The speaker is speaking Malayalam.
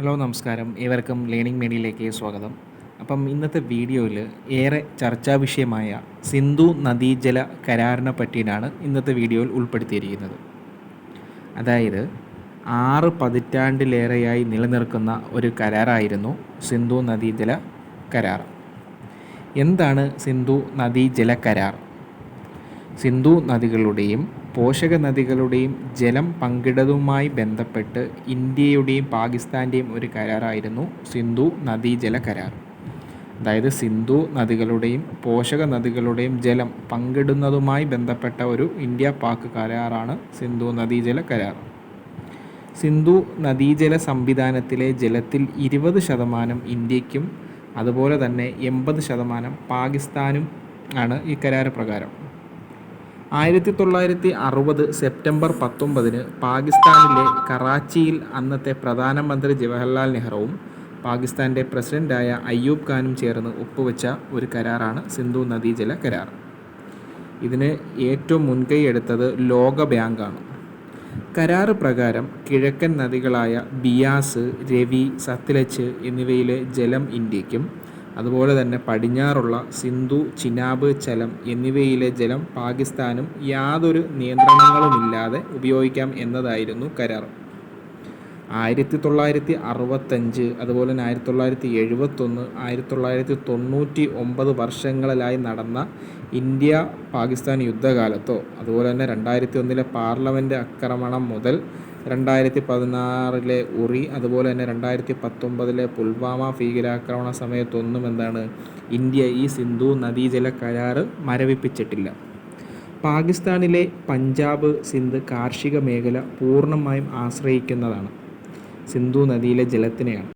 ഹലോ നമസ്കാരം. ഏവർക്കും ലേണിംഗ് മീഡിയയിലേക്ക് സ്വാഗതം. അപ്പം ഇന്നത്തെ വീഡിയോയിൽ ഏറെ ചർച്ചാ വിഷയമായ സിന്ധു നദീജല കരാറിനെ പറ്റിയാണ് ഇന്നത്തെ വീഡിയോയിൽ ഉൾപ്പെടുത്തിയിരിക്കുന്നത്. അതായത് 6 പതിറ്റാണ്ടിലേറെയായി നിലനിൽക്കുന്ന ഒരു കരാറായിരുന്നു സിന്ധു നദീജല കരാർ. എന്താണ് സിന്ധു നദീജല കരാർ? സിന്ധു നദികളുടെയും പോഷക നദികളുടെയും ജലം പങ്കിടതുമായി ബന്ധപ്പെട്ട് ഇന്ത്യയുടെയും പാകിസ്ഥാൻ്റെയും ഒരു കരാറായിരുന്നു സിന്ധു നദീജല കരാർ. അതായത് സിന്ധു നദികളുടെയും പോഷക നദികളുടെയും ജലം പങ്കിടുന്നതുമായി ബന്ധപ്പെട്ട ഒരു ഇന്ത്യ പാക് കരാറാണ് സിന്ധു നദീജല കരാർ. സിന്ധു നദീജല സംവിധാനത്തിലെ ജലത്തിൽ 20% ഇന്ത്യക്കും അതുപോലെ തന്നെ 80% പാകിസ്ഥാനും ആണ് ഈ കരാർ പ്രകാരം. 1960 സെപ്റ്റംബർ 19 പാകിസ്ഥാനിലെ കറാച്ചിയിൽ അന്നത്തെ പ്രധാനമന്ത്രി ജവഹർലാൽ നെഹ്റുവും പാകിസ്ഥാൻ്റെ പ്രസിഡൻ്റായ അയ്യൂബ് ഖാനും ചേർന്ന് ഒപ്പുവെച്ച ഒരു കരാറാണ് സിന്ധു നദീജല കരാർ. ഇതിന് ഏറ്റവും മുൻകൈ എടുത്തത് ലോക ബാങ്കാണ്. കരാറ് പ്രകാരം കിഴക്കൻ നദികളായ ബിയാസ്, രവി, സത്ലജ് എന്നിവയിലെ ജലം ഇന്ത്യക്കും അതുപോലെ തന്നെ പടിഞ്ഞാറുള്ള സിന്ധു, ചിനാബ്, ചലം എന്നിവയിലെ ജലം പാകിസ്ഥാനും യാതൊരു നിയന്ത്രണങ്ങളുമില്ലാതെ ഉപയോഗിക്കാം എന്നതായിരുന്നു കരാർ. 1965 അതുപോലെ തന്നെ 1971, 1999 വർഷങ്ങളിലായി നടന്ന ഇന്ത്യ പാകിസ്ഥാൻ യുദ്ധകാലത്തോ അതുപോലെ തന്നെ 2001 പാർലമെൻറ്റ് ആക്രമണം മുതൽ 2016 ഉറി അതുപോലെ തന്നെ 2019 പുൽവാമ ഭീകരാക്രമണ സമയത്തൊന്നും ഇന്ത്യ ഈ സിന്ധു നദീജല കരാർ മരവിപ്പിച്ചിട്ടില്ല. പാകിസ്ഥാനിലെ പഞ്ചാബ്, സിന്ധ് കാർഷിക മേഖല പൂർണ്ണമായും ആശ്രയിക്കുന്നതാണ് സിന്ധു നദിയിലെ ജലത്തിനെയാണ്.